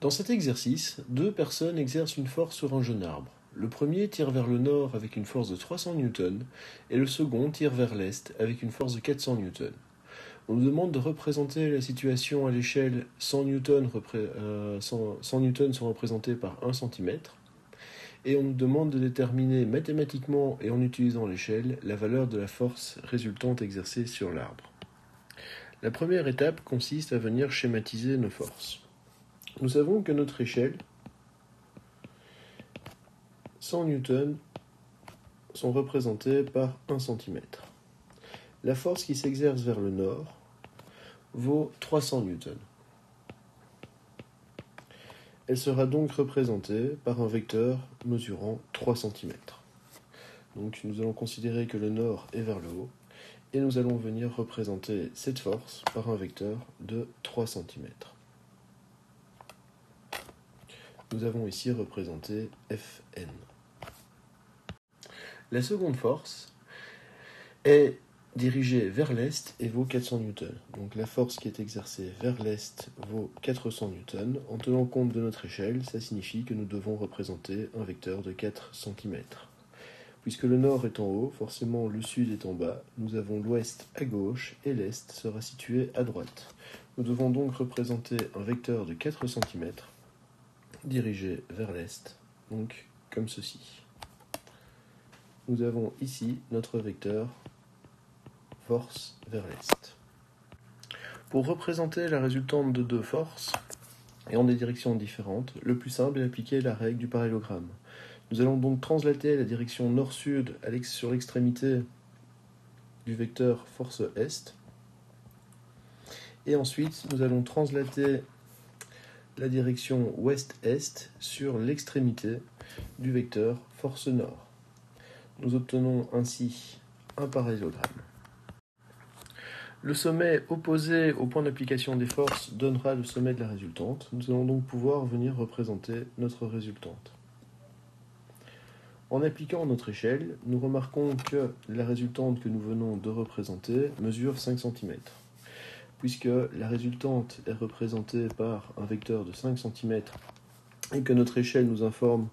Dans cet exercice, deux personnes exercent une force sur un jeune arbre. Le premier tire vers le nord avec une force de 300 newtons et le second tire vers l'est avec une force de 400 newtons. On nous demande de représenter la situation à l'échelle 100 newtons, 100 newtons sont représentés par 1 cm et on nous demande de déterminer mathématiquement et en utilisant l'échelle la valeur de la force résultante exercée sur l'arbre. La première étape consiste à venir schématiser nos forces. Nous savons que notre échelle, 100 newtons, sont représentés par 1 cm. La force qui s'exerce vers le nord vaut 300 newtons. Elle sera donc représentée par un vecteur mesurant 3 cm. Donc nous allons considérer que le nord est vers le haut et nous allons venir représenter cette force par un vecteur de 3 cm. Nous avons ici représenté Fn. La seconde force est dirigée vers l'est et vaut 400 newtons. Donc la force qui est exercée vers l'est vaut 400 newtons. En tenant compte de notre échelle, ça signifie que nous devons représenter un vecteur de 4 cm. Puisque le nord est en haut, forcément le sud est en bas. Nous avons l'ouest à gauche et l'est sera situé à droite. Nous devons donc représenter un vecteur de 4 cm dirigé vers l'est, donc comme ceci. Nous avons ici notre vecteur force vers l'est. Pour représenter la résultante de deux forces, et en des directions différentes, le plus simple est d'appliquer la règle du parallélogramme. Nous allons donc translater la direction nord-sud sur l'extrémité du vecteur force est, et ensuite nous allons translater la direction ouest-est sur l'extrémité du vecteur force nord. Nous obtenons ainsi un parallélogramme. Le sommet opposé au point d'application des forces donnera le sommet de la résultante. Nous allons donc pouvoir venir représenter notre résultante. En appliquant notre échelle, nous remarquons que la résultante que nous venons de représenter mesure 5 cm. Puisque la résultante est représentée par un vecteur de 5 cm et que notre échelle nous informe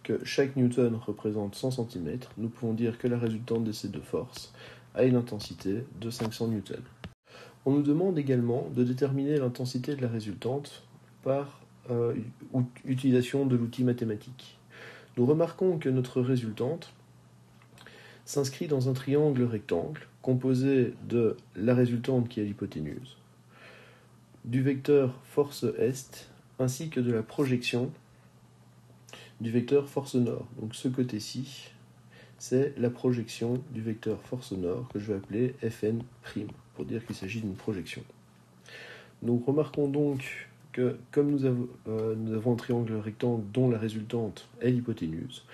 que chaque newton représente 100 cm, nous pouvons dire que la résultante de ces deux forces a une intensité de 500 newtons. On nous demande également de déterminer l'intensité de la résultante par utilisation de l'outil mathématique. Nous remarquons que notre résultante s'inscrit dans un triangle rectangle composé de la résultante qui est l'hypoténuse, du vecteur force est, ainsi que de la projection du vecteur force nord. Donc ce côté-ci, c'est la projection du vecteur force nord que je vais appeler Fn', pour dire qu'il s'agit d'une projection. Nous remarquons donc que comme nous avons un triangle rectangle dont la résultante est l'hypoténuse,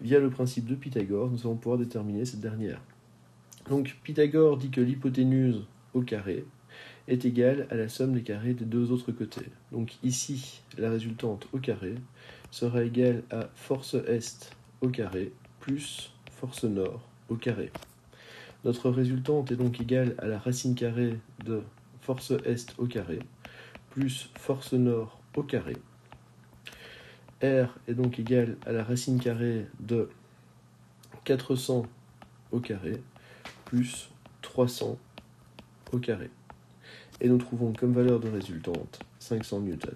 via le principe de Pythagore, nous allons pouvoir déterminer cette dernière. Donc Pythagore dit que l'hypoténuse au carré est égale à la somme des carrés des deux autres côtés. Donc ici, la résultante au carré sera égale à force est au carré plus force nord au carré. Notre résultante est donc égale à la racine carrée de force est au carré plus force nord au carré. R est donc égal à la racine carrée de 400 au carré plus 300 au carré. Et nous trouvons comme valeur de résultante 500 newtons.